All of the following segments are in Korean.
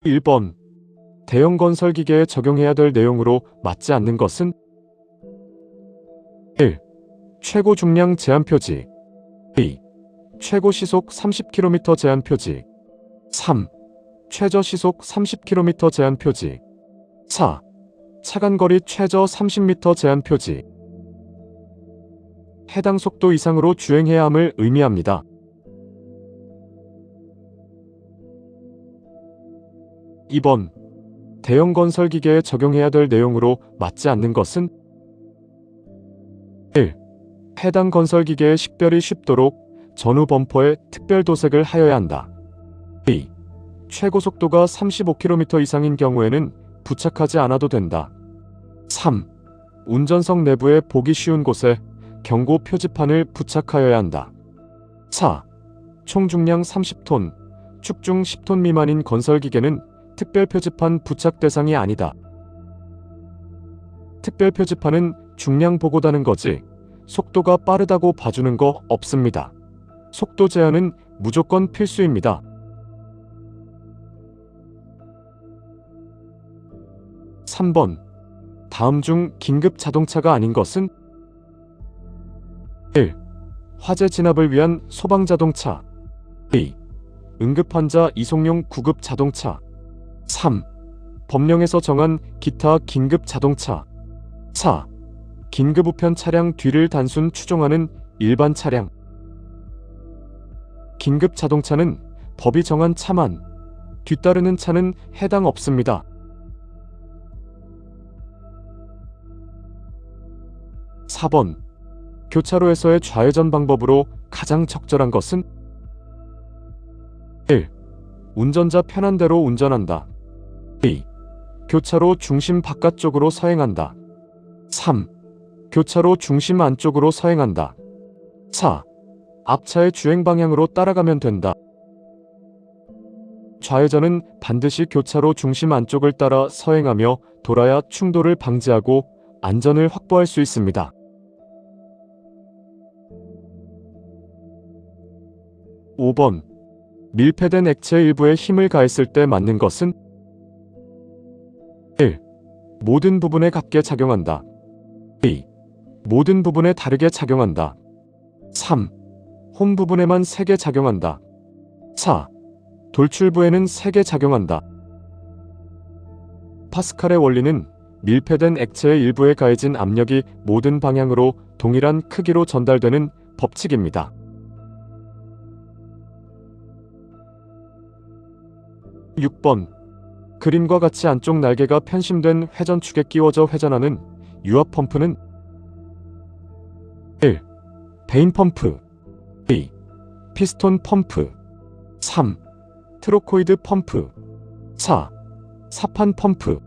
1번. 대형 건설 기계에 적용해야 될 내용으로 맞지 않는 것은 1. 최고 중량 제한 표지 2. 최고 시속 30km 제한 표지 3. 최저 시속 30km 제한 표지 4. 차간거리 최저 30m 제한 표지. 해당 속도 이상으로 주행해야 함을 의미합니다. 2번. 대형 건설 기계에 적용해야 될 내용으로 맞지 않는 것은 1. 해당 건설 기계의 식별이 쉽도록 전후 범퍼에 특별 도색을 하여야 한다. 2. 최고 속도가 35km 이상인 경우에는 부착하지 않아도 된다. 3. 운전석 내부에 보기 쉬운 곳에 경고 표지판을 부착하여야 한다. 4. 총 중량 30톤, 축중 10톤 미만인 건설기계는 특별 표지판 부착 대상이 아니다. 특별 표지판은 중량 보고다는 거지 속도가 빠르다고 봐주는 거 없습니다. 속도 제한은 무조건 필수입니다. 3번. 다음 중 긴급 자동차가 아닌 것은 1. 화재 진압을 위한 소방자동차 2. 응급환자 이송용 구급 자동차 3. 법령에서 정한 기타 긴급 자동차 4. 긴급 우편 차량 뒤를 단순 추종하는 일반 차량. 긴급 자동차는 법이 정한 차만, 뒤따르는 차는 해당 없습니다. 4번. 교차로에서의 좌회전 방법으로 가장 적절한 것은 1. 운전자 편한 대로 운전한다. 2. 교차로 중심 바깥쪽으로 서행한다. 3. 교차로 중심 안쪽으로 서행한다. 4. 앞차의 주행 방향으로 따라가면 된다. 좌회전은 반드시 교차로 중심 안쪽을 따라 서행하며 돌아야 충돌을 방지하고 안전을 확보할 수 있습니다. 5번. 밀폐된 액체 일부에 힘을 가했을 때 맞는 것은 1. 모든 부분에 같게 작용한다. 2. 모든 부분에 다르게 작용한다. 3. 홈 부분에만 세게 작용한다. 4. 돌출부에는 세게 작용한다. 파스칼의 원리는 밀폐된 액체의 일부에 가해진 압력이 모든 방향으로 동일한 크기로 전달되는 법칙입니다. 6번. 그림과 같이 안쪽 날개가 편심된 회전축에 끼워져 회전하는 유압 펌프는 1. 베인 펌프 2. 피스톤 펌프 3. 트로코이드 펌프 4. 사판 펌프.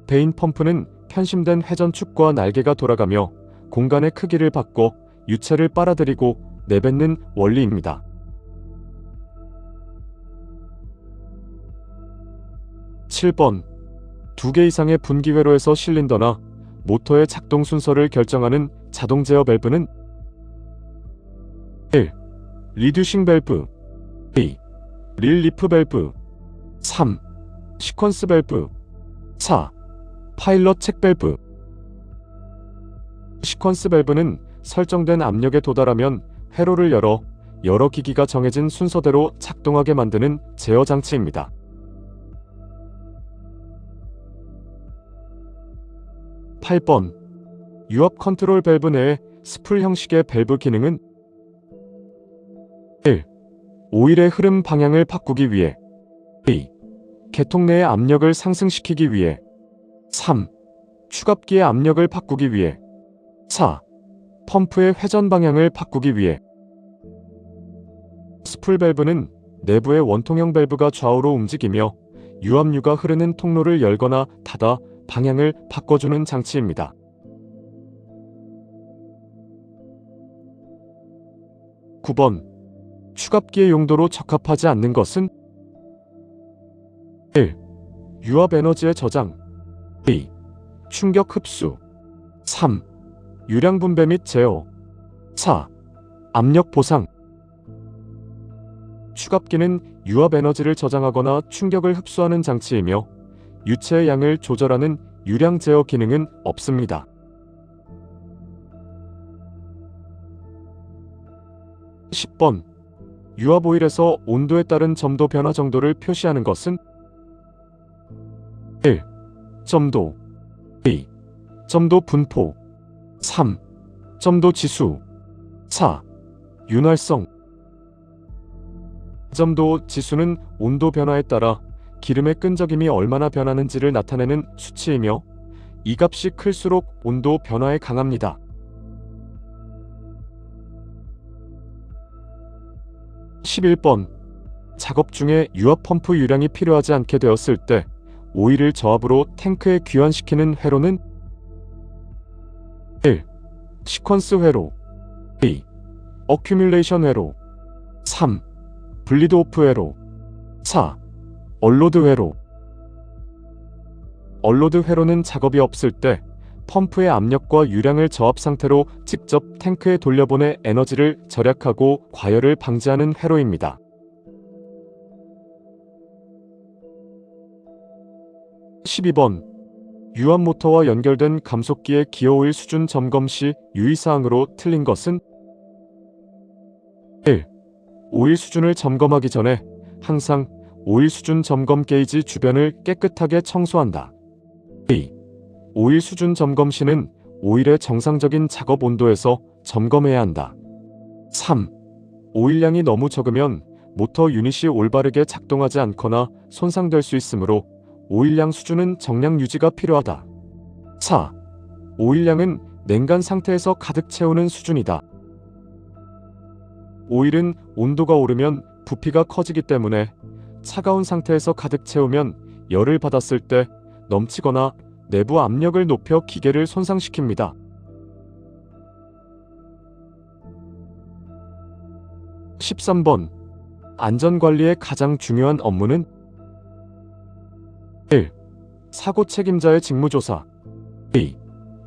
베인 펌프는 편심된 회전축과 날개가 돌아가며 공간의 크기를 바꿔 유체를 빨아들이고 내뱉는 원리입니다. 7번. 2개 이상의 분기회로에서 실린더나 모터의 작동 순서를 결정하는 자동 제어 밸브는 1. 리듀싱 밸브 2. 릴리프 밸브 3. 시퀀스 밸브 4. 파일럿 책 밸브. 시퀀스 밸브는 설정된 압력에 도달하면 회로를 열어 여러 기기가 정해진 순서대로 작동하게 만드는 제어 장치입니다. 8번. 유압 컨트롤 밸브 내의 스풀 형식의 밸브 기능은 1. 오일의 흐름 방향을 바꾸기 위해 2. 개통 내의 압력을 상승시키기 위해 3. 추갑기의 압력을 바꾸기 위해 4. 펌프의 회전 방향을 바꾸기 위해. 스풀 밸브는 내부의 원통형 밸브가 좌우로 움직이며 유압유가 흐르는 통로를 열거나 닫아 방향을 바꿔주는 장치입니다. 9번. 추갑기의 용도로 적합하지 않는 것은 1. 유압 에너지의 저장 2. 충격 흡수 3. 유량 분배 및 제어 4. 압력 보상. 추갑기는 유압 에너지를 저장하거나 충격을 흡수하는 장치이며 유체의 양을 조절하는 유량 제어 기능은 없습니다. 10번. 유압 오일에서 온도에 따른 점도 변화 정도를 표시하는 것은 1. 점도 2. 점도 분포 3. 점도 지수 4. 윤활성 점도 지수는 온도 변화에 따라 기름의 끈적임이 얼마나 변하는지를 나타내는 수치이며 이 값이 클수록 온도 변화에 강합니다. 11번. 작업 중에 유압 펌프 유량이 필요하지 않게 되었을 때 오일을 저압으로 탱크에 귀환시키는 회로는 1. 시퀀스 회로 2. 어큐뮬레이션 회로 3. 블리드 오프 회로 4. 얼로드 회로 얼로드 회로는 작업이 없을 때 펌프의 압력과 유량을 저압 상태로 직접 탱크에 돌려보내 에너지를 절약하고 과열을 방지하는 회로입니다. 12번. 유압 모터와 연결된 감속기의 기어오일 수준 점검 시 유의사항으로 틀린 것은 1. 오일 수준을 점검하기 전에 항상 오일 수준 점검 게이지 주변을 깨끗하게 청소한다. 2. 오일 수준 점검 시는 오일의 정상적인 작업 온도에서 점검해야 한다. 3. 오일량이 너무 적으면 모터 유닛이 올바르게 작동하지 않거나 손상될 수 있으므로 오일량 수준은 정량 유지가 필요하다. 4. 오일량은 냉간 상태에서 가득 채우는 수준이다. 오일은 온도가 오르면 부피가 커지기 때문에 차가운 상태에서 가득 채우면 열을 받았을 때 넘치거나 내부 압력을 높여 기계를 손상시킵니다. 13번. 안전관리의 가장 중요한 업무는 1. 사고 책임자의 직무조사 2.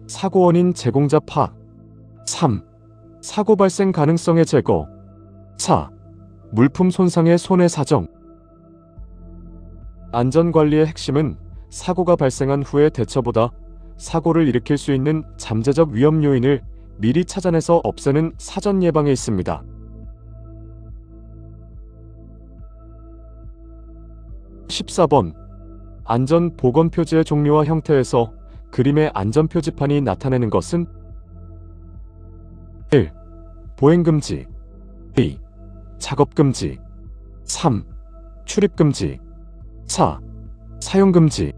사고 원인 제공자 파악 3. 사고 발생 가능성의 제거 4. 물품 손상의 손해 사정 안전관리의 핵심은 사고가 발생한 후의 대처보다 사고를 일으킬 수 있는 잠재적 위험 요인을 미리 찾아내서 없애는 사전 예방에 있습니다. 14번. 안전 보건 표지의 종류와 형태에서 그림의 안전 표지판이 나타내는 것은 1. 보행금지 2. 작업금지 3. 출입금지 4. 사용금지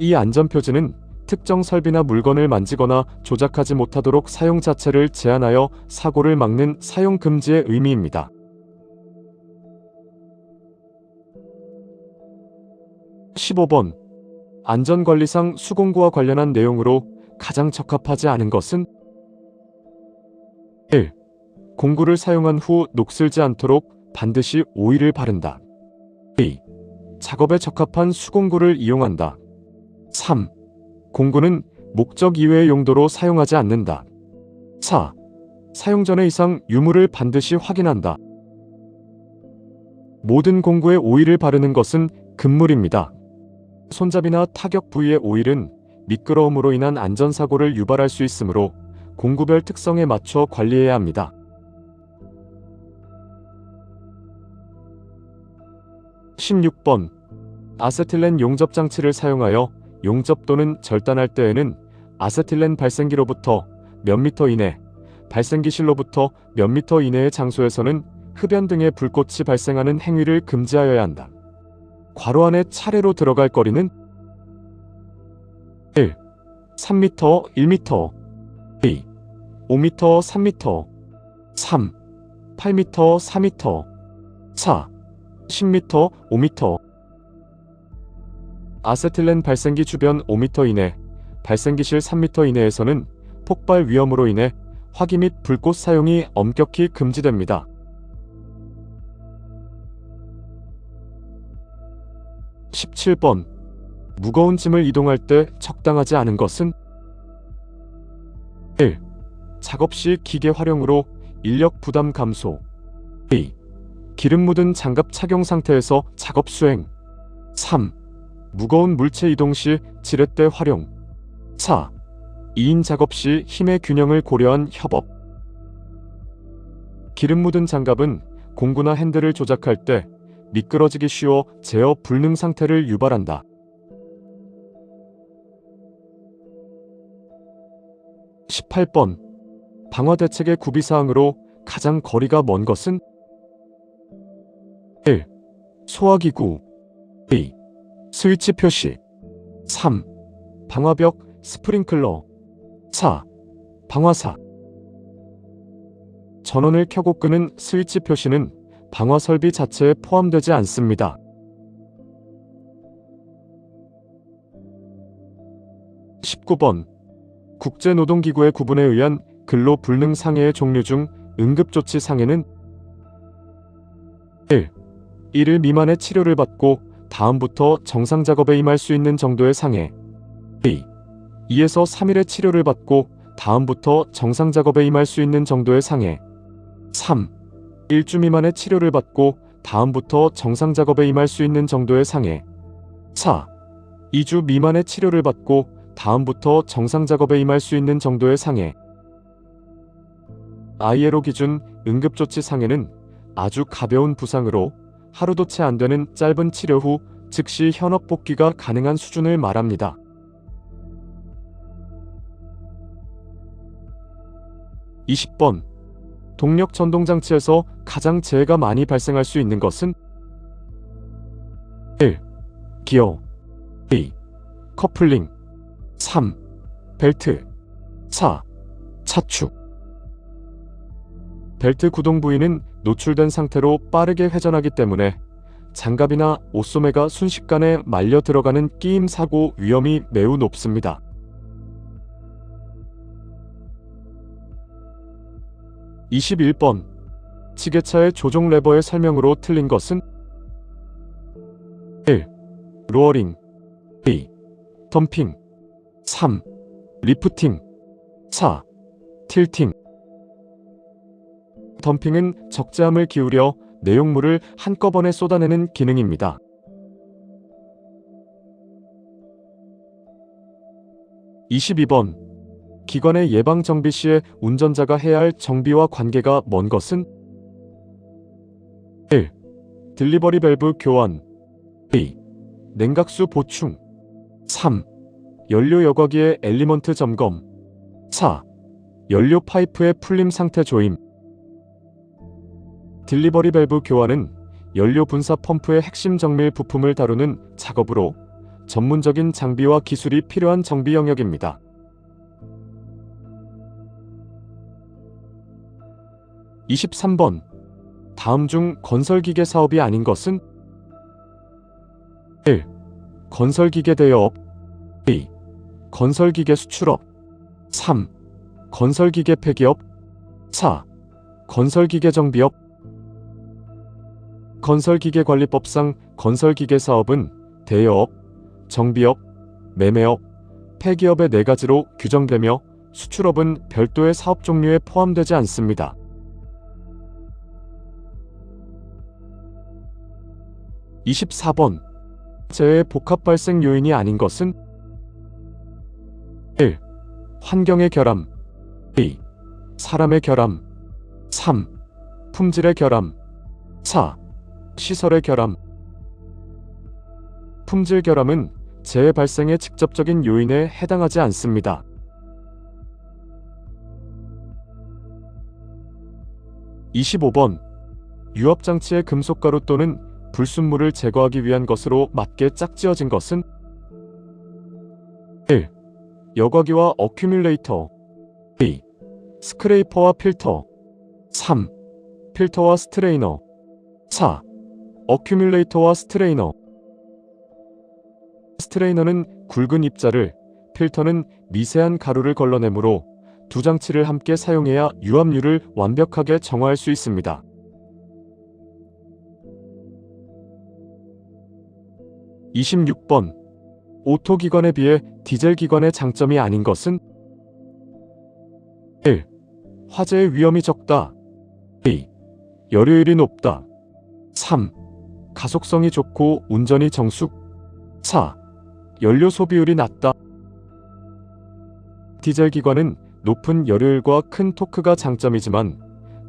이 안전표지는 특정 설비나 물건을 만지거나 조작하지 못하도록 사용 자체를 제한하여 사고를 막는 사용금지의 의미입니다. 15번. 안전관리상 수공구와 관련한 내용으로 가장 적합하지 않은 것은 1. 공구를 사용한 후 녹슬지 않도록 반드시 오일을 바른다. 2. 작업에 적합한 수공구를 이용한다. 3. 공구는 목적 이외의 용도로 사용하지 않는다. 4. 사용 전에 이상 유무를 반드시 확인한다. 모든 공구에 오일을 바르는 것은 금물입니다. 손잡이나 타격 부위의 오일은 미끄러움으로 인한 안전사고를 유발할 수 있으므로 공구별 특성에 맞춰 관리해야 합니다. 16번. 아세틸렌 용접 장치를 사용하여 용접 또는 절단할 때에는 아세틸렌 발생기로부터 몇 미터 이내, 발생기실로부터 몇 미터 이내의 장소에서는 흡연 등의 불꽃이 발생하는 행위를 금지하여야 한다. 괄호 안에 차례로 들어갈 거리는 1. 3m, 1m 2. 5m, 3m 3. 8m, 4m 4. 10m, 5m 아세틸렌 발생기 주변 5m 이내, 발생기실 3m 이내에서는 폭발 위험으로 인해 화기 및 불꽃 사용이 엄격히 금지됩니다. 17번. 무거운 짐을 이동할 때 적당하지 않은 것은 1. 작업 시 기계 활용으로 인력 부담 감소 2. 기름 묻은 장갑 착용 상태에서 작업 수행. 3. 무거운 물체 이동 시 지렛대 활용. 4. 2인 작업 시 힘의 균형을 고려한 협업. 기름 묻은 장갑은 공구나 핸들을 조작할 때 미끄러지기 쉬워 제어 불능 상태를 유발한다. 18번. 방화 대책의 구비사항으로 가장 거리가 먼 것은? 1. 소화기구. 2. 스위치 표시. 3. 방화벽 스프링클러. 4. 방화사. 전원을 켜고 끄는 스위치 표시는 방화 설비 자체에 포함되지 않습니다. 19번. 국제노동기구의 구분에 의한 근로불능 상해의 종류 중 응급조치 상해는? 1. 1일 미만의 치료를 받고 다음부터 정상작업에 임할 수 있는 정도의 상해. 2. 2에서 3일의 치료를 받고 다음부터 정상작업에 임할 수 있는 정도의 상해. 3. 1주 미만의 치료를 받고 다음부터 정상작업에 임할 수 있는 정도의 상해. 4. 2주 미만의 치료를 받고 다음부터 정상작업에 임할 수 있는 정도의 상해. ILO 기준 응급조치 상해는 아주 가벼운 부상으로 하루도 채 안 되는 짧은 치료 후 즉시 현업 복귀가 가능한 수준을 말합니다. 20번. 동력 전동장치에서 가장 재해가 많이 발생할 수 있는 것은? 1. 기어. 2. 커플링. 3. 벨트. 4. 차축. 벨트 구동 부위는 노출된 상태로 빠르게 회전하기 때문에 장갑이나 옷소매가 순식간에 말려 들어가는 끼임 사고 위험이 매우 높습니다. 21번. 지게차의 조종 레버의 설명으로 틀린 것은? 1. 로어링. 2. 덤핑. 3. 리프팅. 4. 틸팅. 덤핑은 적재함을 기울여 내용물을 한꺼번에 쏟아내는 기능입니다. 22번. 기관의 예방 정비 시에 운전자가 해야 할 정비와 관계가 먼 것은? 1. 딜리버리 밸브 교환. 2. 냉각수 보충. 3. 연료 여과기의 엘리먼트 점검. 4. 연료 파이프의 풀림 상태 조임. 딜리버리 밸브 교환은 연료 분사 펌프의 핵심 정밀 부품을 다루는 작업으로 전문적인 장비와 기술이 필요한 정비 영역입니다. 23번. 다음 중 건설기계 사업이 아닌 것은? 1. 건설기계 대여업. 2. 건설기계 수출업. 3. 건설기계 폐기업. 4. 건설기계 정비업. 건설기계관리법상 건설기계 사업은 대여업, 정비업, 매매업, 폐기업의 4가지로 규정되며 수출업은 별도의 사업 종류에 포함되지 않습니다. 24번. 재해 복합 발생 요인이 아닌 것은? 1. 환경의 결함. 2. 사람의 결함. 3. 품질의 결함. 4. 시설의 결함. 품질 결함은 재해 발생의 직접적인 요인에 해당하지 않습니다. 25번. 유압장치의 금속가루 또는 불순물을 제거하기 위한 것으로 맞게 짝지어진 것은? 1. 여과기와 어큐뮬레이터. 2. 스크레이퍼와 필터. 3. 필터와 스트레이너. 4. 어큐뮬레이터와 스트레이너. 스트레이너는 굵은 입자를, 필터는 미세한 가루를 걸러내므로 두 장치를 함께 사용해야 유압률을 완벽하게 정화할 수 있습니다. 26번. 오토 기관에 비해 디젤 기관의 장점이 아닌 것은? 1. 화재의 위험이 적다. 2. 열효율이 높다. 3. 가속성이 좋고 운전이 정숙. 4. 연료 소비율이 낮다. 디젤 기관은 높은 열효율과 큰 토크가 장점이지만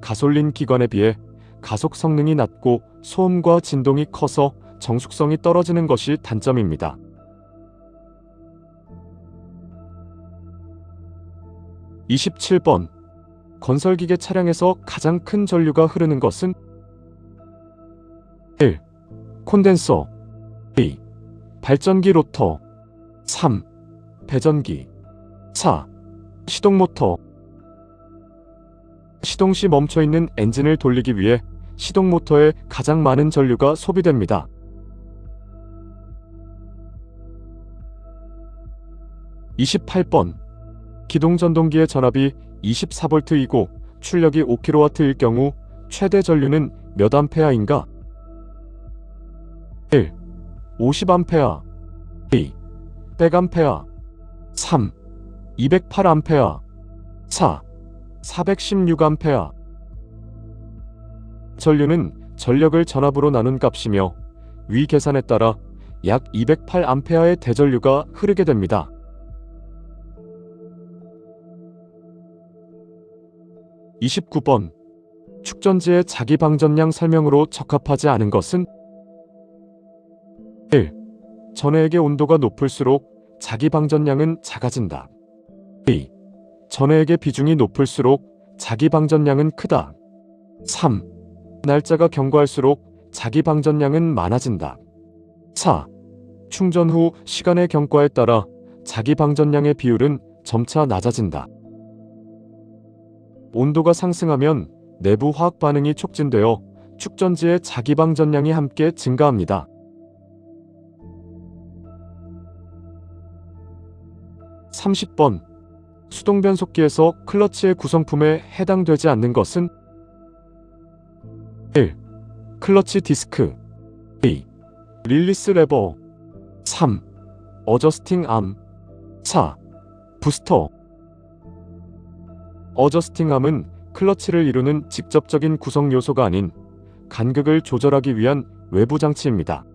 가솔린 기관에 비해 가속 성능이 낮고 소음과 진동이 커서 정숙성이 떨어지는 것이 단점입니다. 27번. 건설기계 차량에서 가장 큰 전류가 흐르는 것은 1. 콘덴서. 2. 발전기 로터. 3. 배전기. 4. 시동모터. 시동 시 멈춰있는 엔진을 돌리기 위해 시동모터에 가장 많은 전류가 소비됩니다. 28번. 기동전동기의 전압이 24V이고 출력이 5kW일 경우 최대 전류는 몇 암페어인가? 1. 50A. 2. 100A. 3. 208A. 4. 416A. 전류는 전력을 전압으로 나눈 값이며 위 계산에 따라 약 208A의 대전류가 흐르게 됩니다. 29번. 축전지의 자기 방전량 설명으로 적합하지 않은 것은 1. 전해액의 온도가 높을수록 자기 방전량은 작아진다. 2. 전해액의 비중이 높을수록 자기 방전량은 크다. 3. 날짜가 견고할수록 자기 방전량은 많아진다. 4. 충전 후 시간의 경과에 따라 자기 방전량의 비율은 점차 낮아진다. 온도가 상승하면 내부 화학 반응이 촉진되어 축전지의 자기 방전량이 함께 증가합니다. 30번. 수동변속기에서 클러치의 구성품에 해당되지 않는 것은 1. 클러치 디스크. 2. 릴리스 레버. 3. 어저스팅 암. 4. 부스터. 어저스팅 암은 클러치를 이루는 직접적인 구성 요소가 아닌 간극을 조절하기 위한 외부 장치입니다.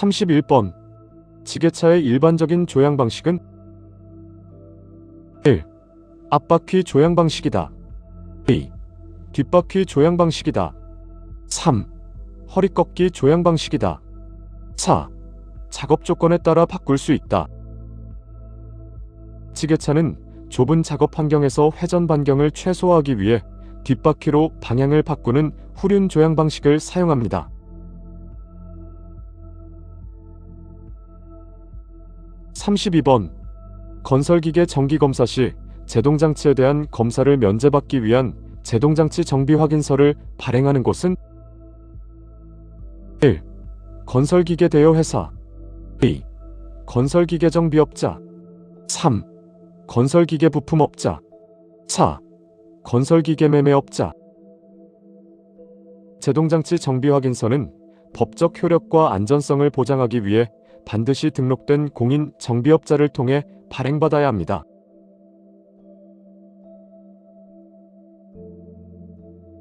31번. 지게차의 일반적인 조향 방식은 1. 앞바퀴 조향 방식이다. 2. 뒷바퀴 조향 방식이다. 3. 허리 꺾기 조향 방식이다. 4. 작업 조건에 따라 바꿀 수 있다. 지게차는 좁은 작업 환경에서 회전 반경을 최소화하기 위해 뒷바퀴로 방향을 바꾸는 후륜 조향 방식을 사용합니다. 32번. 건설기계 정기검사 시 제동장치에 대한 검사를 면제받기 위한 제동장치 정비 확인서를 발행하는 곳은 1. 건설기계 대여회사. 2. 건설기계 정비업자. 3. 건설기계 부품업자. 4. 건설기계 매매업자. 제동장치 정비 확인서는 법적 효력과 안전성을 보장하기 위해 반드시 등록된 공인 정비업자를 통해 발행받아야 합니다.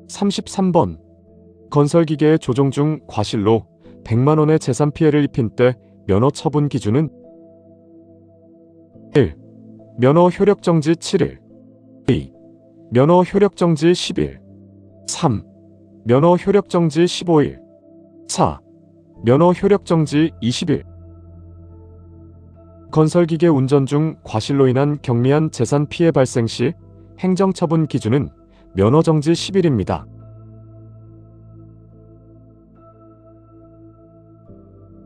33번. 건설기계의 조종 중 과실로 100만원의 재산 피해를 입힌 때 면허 처분 기준은 1. 면허 효력정지 7일. 2. 면허 효력정지 10일. 3. 면허 효력정지 15일. 4. 면허 효력정지 20일. 건설기계 운전 중 과실로 인한 경미한 재산 피해 발생 시 행정처분 기준은 면허정지 10일입니다.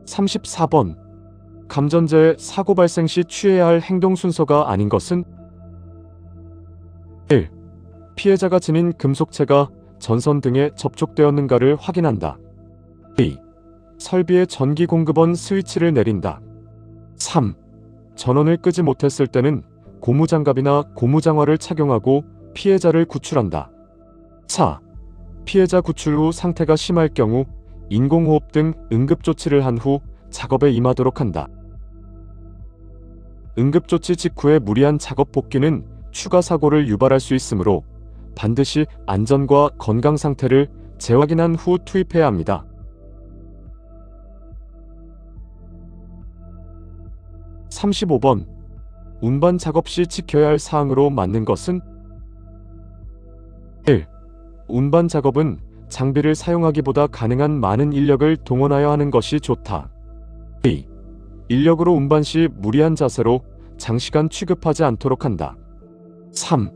34번. 감전제의 사고 발생 시 취해야 할 행동 순서가 아닌 것은 1. 피해자가 지닌 금속체가 전선 등에 접촉되었는가를 확인한다. 2. 설비의 전기 공급원 스위치를 내린다. 3. 전원을 끄지 못했을 때는 고무장갑이나 고무장화를 착용하고 피해자를 구출한다. 4. 피해자 구출 후 상태가 심할 경우 인공호흡 등 응급조치를 한 후 작업에 임하도록 한다. 응급조치 직후에 무리한 작업 복귀는 추가 사고를 유발할 수 있으므로 반드시 안전과 건강 상태를 재확인한 후 투입해야 합니다. 35번. 운반 작업 시 지켜야 할 사항으로 맞는 것은 1. 운반 작업은 장비를 사용하기보다 가능한 많은 인력을 동원하여 하는 것이 좋다. 2. 인력으로 운반 시 무리한 자세로 장시간 취급하지 않도록 한다. 3.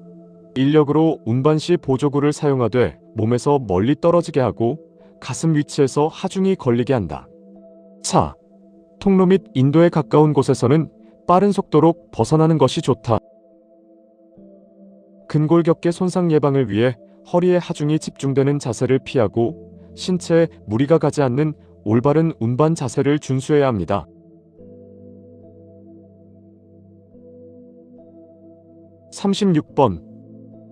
인력으로 운반 시 보조구를 사용하되 몸에서 멀리 떨어지게 하고 가슴 위치에서 하중이 걸리게 한다. 4. 통로 및 인도에 가까운 곳에서는 빠른 속도로 벗어나는 것이 좋다. 근골격계 손상 예방을 위해 허리에 하중이 집중되는 자세를 피하고 신체에 무리가 가지 않는 올바른 운반 자세를 준수해야 합니다. 36번.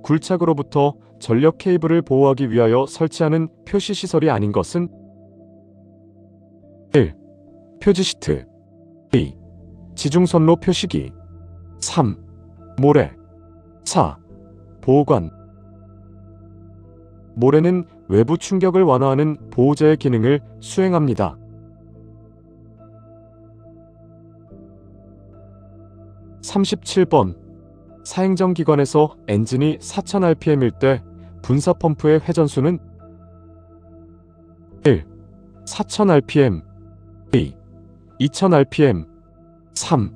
굴착으로부터 전력 케이블을 보호하기 위하여 설치하는 표시 시설이 아닌 것은 1. 표지 시트. 2. 지중선로 표시기. 3. 모래. 4. 보호관. 모래는 외부 충격을 완화하는 보호제의 기능을 수행합니다. 37번. 사행정기관에서 엔진이 4000rpm일 때 분사 펌프의 회전수는 1. 4000rpm. 2. 2000rpm. 3.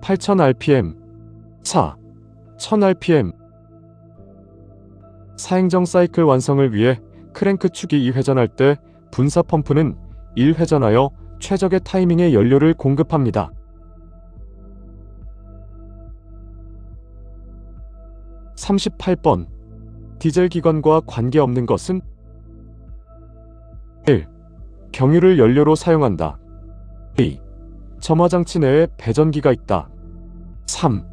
8000rpm. 4. 1000rpm. 사행정 사이클 완성을 위해 크랭크 축이 2회전할 때 분사 펌프는 1회전하여 최적의 타이밍에 연료를 공급합니다. 38번. 디젤 기관과 관계없는 것은 1. 경유를 연료로 사용한다. 2. 점화장치 내에 배전기가 있다. 3.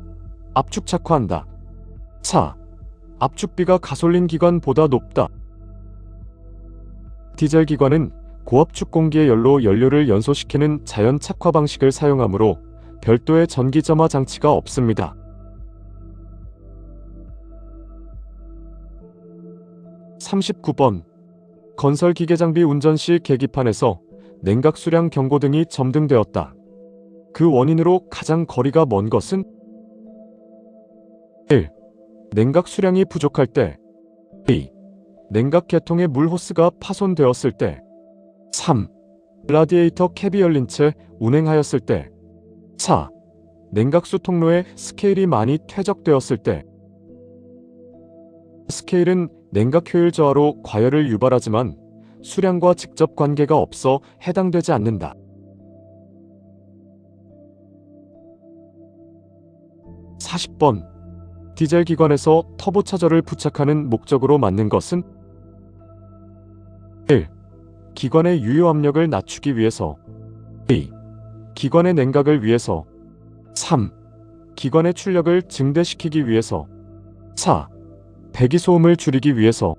압축 착화한다. 4. 압축비가 가솔린 기관보다 높다. 디젤 기관은 고압축 공기의 열로 연료를 연소시키는 자연 착화 방식을 사용하므로 별도의 전기 점화 장치가 없습니다. 39번. 건설 기계 장비 운전 시 계기판에서 냉각 수량 경고등이 점등되었다. 그 원인으로 가장 거리가 먼 것은 1. 냉각 수량이 부족할 때. 2. 냉각 계통의 물 호스가 파손되었을 때. 3. 라디에이터 캡이 열린 채 운행하였을 때. 4. 냉각수 통로에 스케일이 많이 퇴적되었을 때. 스케일은 냉각 효율 저하로 과열을 유발하지만 수량과 직접 관계가 없어 해당되지 않는다. 40번. 디젤 기관에서 터보차저를 부착하는 목적으로 맞는 것은 1. 기관의 유효 압력을 낮추기 위해서. 2. 기관의 냉각을 위해서. 3. 기관의 출력을 증대시키기 위해서. 4. 배기소음을 줄이기 위해서.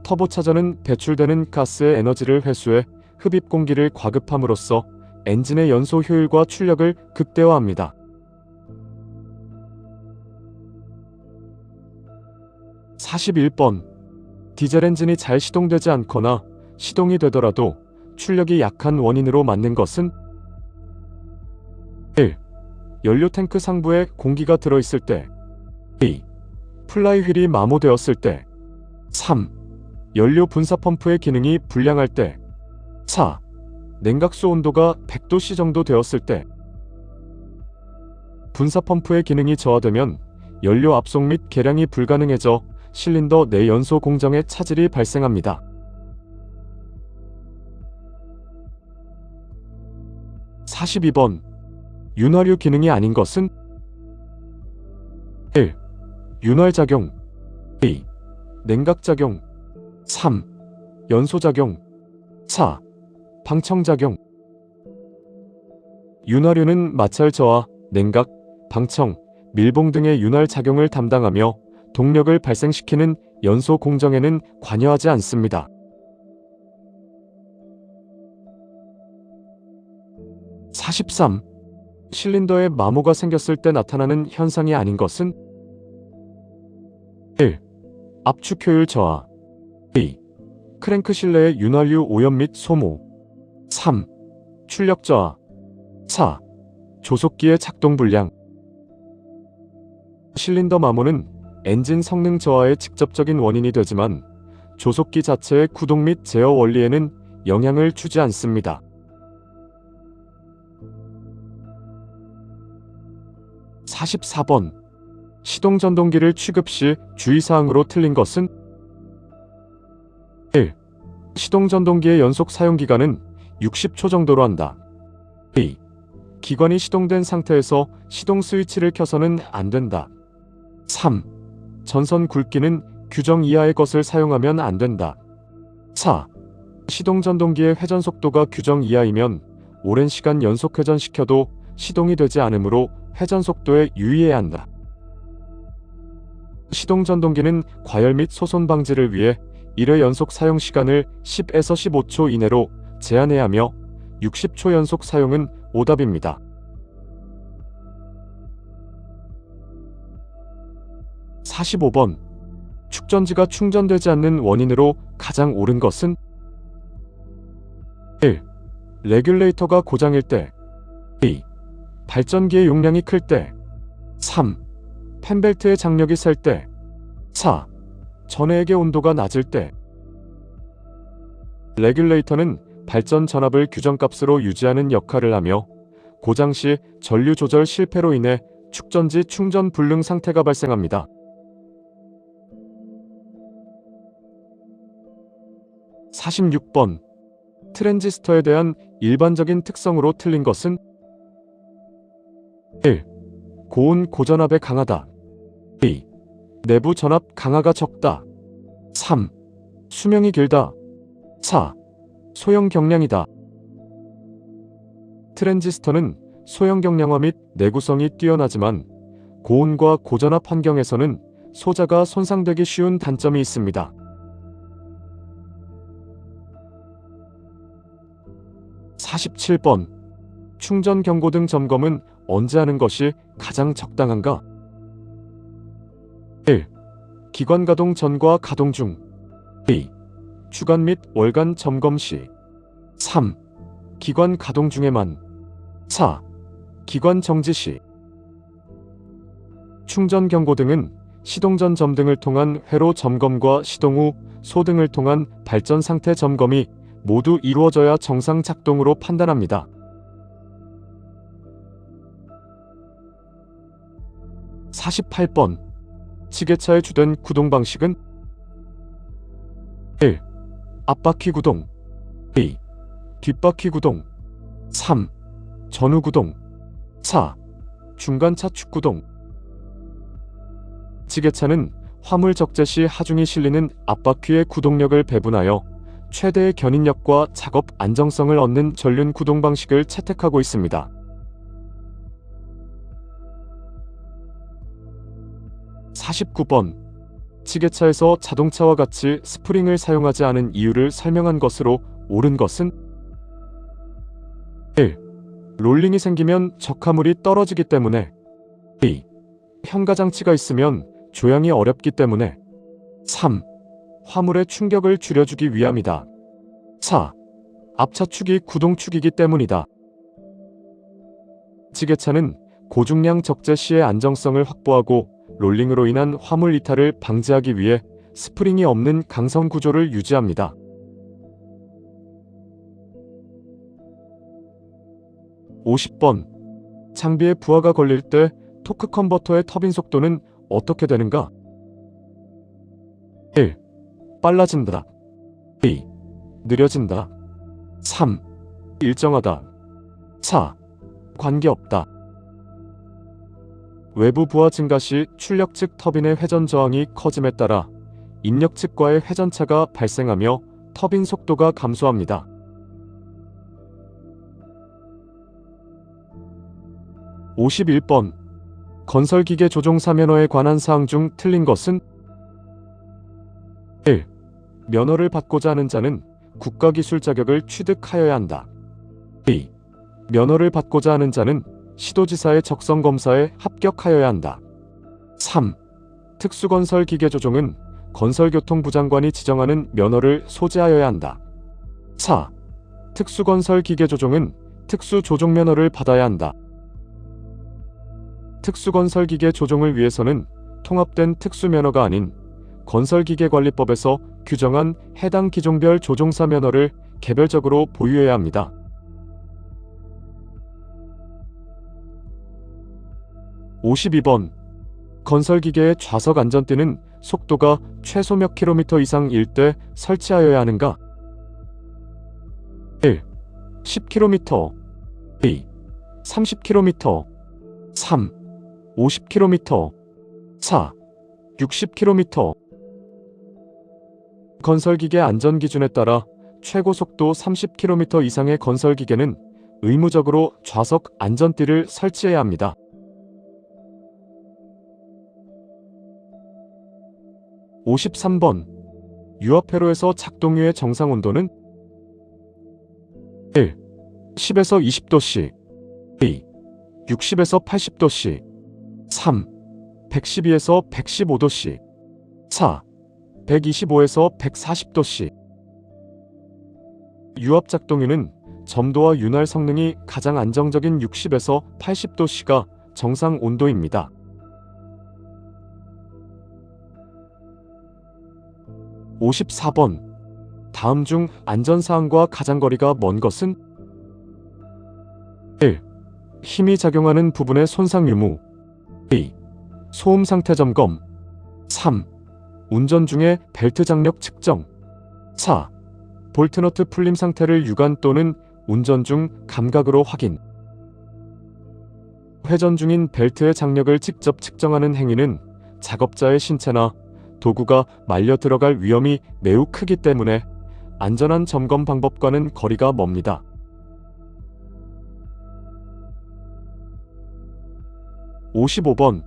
터보차저는 배출되는 가스의 에너지를 회수해 흡입 공기를 과급함으로써 엔진의 연소 효율과 출력을 극대화합니다. 41번. 디젤 엔진이 잘 시동되지 않거나 시동이 되더라도 출력이 약한 원인으로 맞는 것은 1. 연료 탱크 상부에 공기가 들어있을 때. 2. 플라이 휠이 마모되었을 때. 3. 연료 분사 펌프의 기능이 불량할 때. 4. 냉각수 온도가 100도C 정도 되었을 때. 분사 펌프의 기능이 저하되면 연료 압속 및 계량이 불가능해져 실린더 내 연소 공정에 차질이 발생합니다. 42번. 윤활유 기능이 아닌 것은 1. 윤활작용. 2. 냉각작용. 3. 연소작용. 4. 방청작용. 윤활유는 마찰 저하, 냉각, 방청, 밀봉 등의 윤활작용을 담당하며 동력을 발생시키는 연소 공정에는 관여하지 않습니다. 43. 실린더에 마모가 생겼을 때 나타나는 현상이 아닌 것은 1. 압축 효율 저하. 2. 크랭크 실내의 윤활유 오염 및 소모. 3. 출력 저하. 4. 조속기의 작동 불량. 실린더 마모는 엔진 성능 저하의 직접적인 원인이 되지만 조속기 자체의 구동 및 제어 원리에는 영향을 주지 않습니다. 44번. 시동전동기를 취급 시 주의사항으로 틀린 것은? 1. 시동전동기의 연속 사용기간은 60초 정도로 한다. 2. 기관이 시동된 상태에서 시동 스위치를 켜서는 안 된다. 3. 전선 굵기는 규정 이하의 것을 사용하면 안 된다. 4. 시동전동기의 회전 속도가 규정 이하이면 오랜 시간 연속 회전시켜도 시동이 되지 않으므로 회전 속도에 유의해야 한다. 시동전동기는 과열 및 소손 방지를 위해 1회 연속 사용 시간을 10에서 15초 이내로 제한해야 하며 60초 연속 사용은 오답입니다. 45번. 축전지가 충전되지 않는 원인으로 가장 옳은 것은? 1. 레귤레이터가 고장일 때. 2. 발전기의 용량이 클 때. 3. 펜벨트의 장력이 셀 때. 4. 전해액의 온도가 낮을 때. 레귤레이터는 발전 전압을 규정값으로 유지하는 역할을 하며 고장 시 전류 조절 실패로 인해 축전지 충전 불능 상태가 발생합니다. 46번. 트랜지스터에 대한 일반적인 특성으로 틀린 것은? 1. 고온 고전압에 강하다. 2. 내부 전압 강하가 적다. 3. 수명이 길다. 4. 소형 경량이다. 트랜지스터는 소형 경량화 및 내구성이 뛰어나지만 고온과 고전압 환경에서는 소자가 손상되기 쉬운 단점이 있습니다. 47번. 충전 경고등 점검은 언제 하는 것이 가장 적당한가? 1. 기관 가동 전과 가동 중. 2. 주간 및 월간 점검 시. 3. 기관 가동 중에만. 4. 기관 정지 시. 충전 경고등은 시동 전 점등을 통한 회로 점검과 시동 후 소등을 통한 발전 상태 점검이 모두 이루어져야 정상 작동으로 판단합니다. 48번. 지게차의 주된 구동 방식은? 1. 앞바퀴 구동. 2. 뒷바퀴 구동. 3. 전후 구동. 4. 중간 차축 구동. 지게차는 화물 적재 시 하중이 실리는 앞바퀴의 구동력을 배분하여 최대의 견인력과 작업 안정성을 얻는 전륜 구동 방식을 채택하고 있습니다. 49번. 지게차에서 자동차와 같이 스프링을 사용하지 않은 이유를 설명한 것으로 옳은 것은? 1. 롤링이 생기면 적화물이 떨어지기 때문에. 2. 현가장치가 있으면 조향이 어렵기 때문에. 3. 화물의 충격을 줄여주기 위함이다. 4. 앞차축이 구동축이기 때문이다. 지게차는 고중량 적재 시의 안정성을 확보하고 롤링으로 인한 화물 이탈을 방지하기 위해 스프링이 없는 강성 구조를 유지합니다. 50번. 장비에 부하가 걸릴 때 토크 컨버터의 터빈 속도는 어떻게 되는가? 1. 빨라진다. 2. 느려진다. 3. 일정하다. 4. 관계없다. 외부 부하 증가 시 출력 측 터빈의 회전 저항이 커짐에 따라 입력 측과의 회전차가 발생하며 터빈 속도가 감소합니다. 51번. 건설기계 조종 사면허에 관한 사항 중 틀린 것은? 1. 면허를 받고자 하는 자는 국가기술 자격을 취득하여야 한다. 2. 면허를 받고자 하는 자는 시도지사의 적성검사에 합격하여야 한다. 3. 특수건설기계조종은 건설교통부 장관이 지정하는 면허를 소지하여야 한다. 4. 특수건설기계조종은 특수조종면허를 받아야 한다. 특수건설기계 조종을 위해서는 통합된 특수면허가 아닌 건설기계관리법에서 규정한 해당 기종별 조종사 면허를 개별적으로 보유해야 합니다. 52번. 건설기계의 좌석 안전띠는 속도가 최소 몇 킬로미터 이상일 때 설치하여야 하는가? 1. 10km 2. 30km 3. 50km 4. 60km 건설기계 안전기준에 따라 최고 속도 30km 이상의 건설기계는 의무적으로 좌석 안전띠를 설치해야 합니다. 53번. 유압회로에서 작동 후의 정상 온도는 1. 10에서 20도씨 2. 60에서 80도씨 3. 112에서 115도씨 4. 125에서 140도씨 유압 작동유는 점도와 윤활 성능이 가장 안정적인 60에서 80도씨가 정상 온도입니다. 54번. 다음 중 안전사항과 가장 거리가 먼 것은? 1. 힘이 작용하는 부분의 손상 유무 2. 소음 상태 점검 3. 운전 중에 벨트 장력 측정 4. 볼트너트 풀림 상태를 육안 또는 운전 중 감각으로 확인 회전 중인 벨트의 장력을 직접 측정하는 행위는 작업자의 신체나 도구가 말려 들어갈 위험이 매우 크기 때문에 안전한 점검 방법과는 거리가 멉니다. 55번.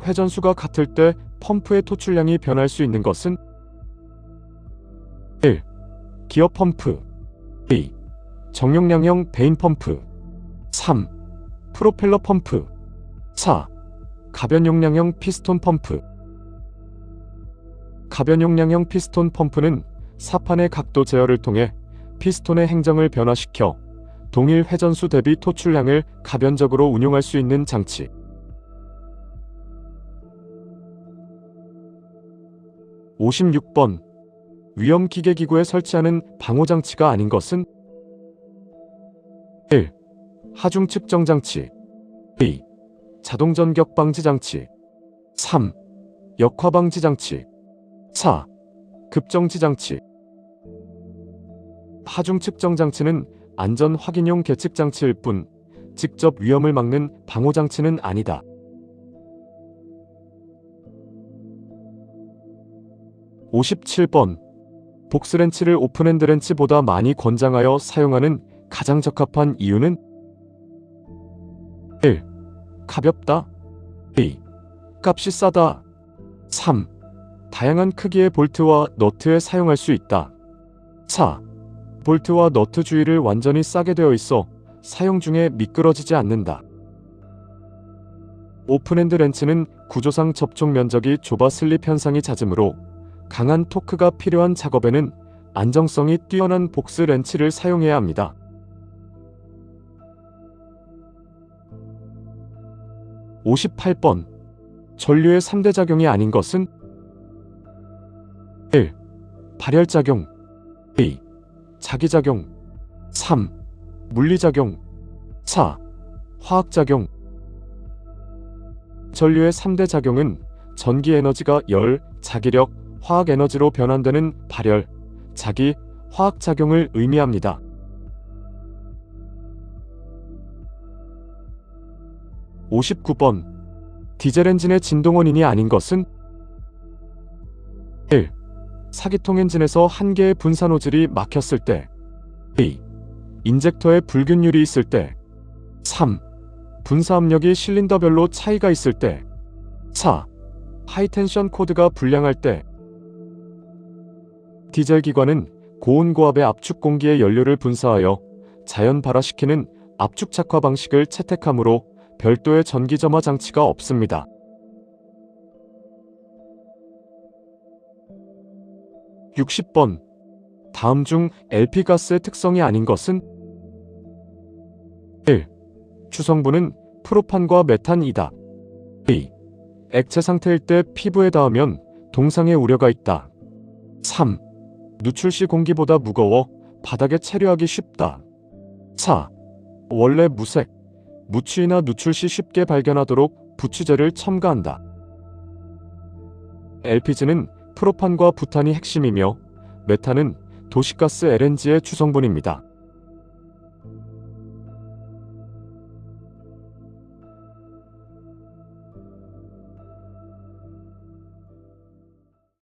회전수가 같을 때 펌프의 토출량이 변할 수 있는 것은? 1. 기어 펌프 2. 정용량형 베인 펌프 3. 프로펠러 펌프 4. 가변용량형 피스톤 펌프 가변용량형 피스톤 펌프는 사판의 각도 제어를 통해 피스톤의 행정을 변화시켜 동일 회전수 대비 토출량을 가변적으로 운용할 수 있는 장치. 56번. 위험기계기구에 설치하는 방호장치가 아닌 것은? 1. 하중 측정장치 2. 자동전격방지장치 3. 역화방지장치 4. 급정지장치 하중 측정장치는 안전 확인용 계측장치일 뿐 직접 위험을 막는 방호장치는 아니다. 57번. 복스렌치를 오픈핸드 렌치보다 많이 권장하여 사용하는 가장 적합한 이유는? 1. 가볍다 2. 값이 싸다 3. 다양한 크기의 볼트와 너트에 사용할 수 있다 4. 볼트와 너트 주위를 완전히 싸게 되어 있어 사용 중에 미끄러지지 않는다. 오픈핸드 렌치는 구조상 접촉 면적이 좁아 슬립 현상이 잦으므로 강한 토크가 필요한 작업에는 안정성이 뛰어난 복스 렌치를 사용해야 합니다. 58번. 전류의 3대 작용이 아닌 것은? 1. 발열작용 2. 자기작용 3. 물리작용 4. 화학작용 전류의 3대 작용은 전기에너지가 열, 자기력, 화학에너지로 변환되는 발열, 자기, 화학작용을 의미합니다. 59번. 디젤 엔진의 진동원인이 아닌 것은? 1. 사기통 엔진에서 한 개의 분사 노즐이 막혔을 때 2. 인젝터에 불균율이 있을 때 3. 분사 압력이 실린더별로 차이가 있을 때 4. 하이텐션 코드가 불량할 때 디젤 기관은 고온고압의 압축 공기의 연료를 분사하여 자연 발화시키는 압축 착화 방식을 채택하므로 별도의 전기 점화 장치가 없습니다. 60번. 다음 중 LP가스의 특성이 아닌 것은? 1. 주성분은 프로판과 메탄이다. 2. 액체 상태일 때 피부에 닿으면 동상의 우려가 있다. 3. 누출 시 공기보다 무거워 바닥에 체류하기 쉽다. 4. 원래 무색, 무취나 누출 시 쉽게 발견하도록 부취제를 첨가한다. LPG는 프로판과 부탄이 핵심이며 메탄은 도시가스 LNG의 주성분입니다.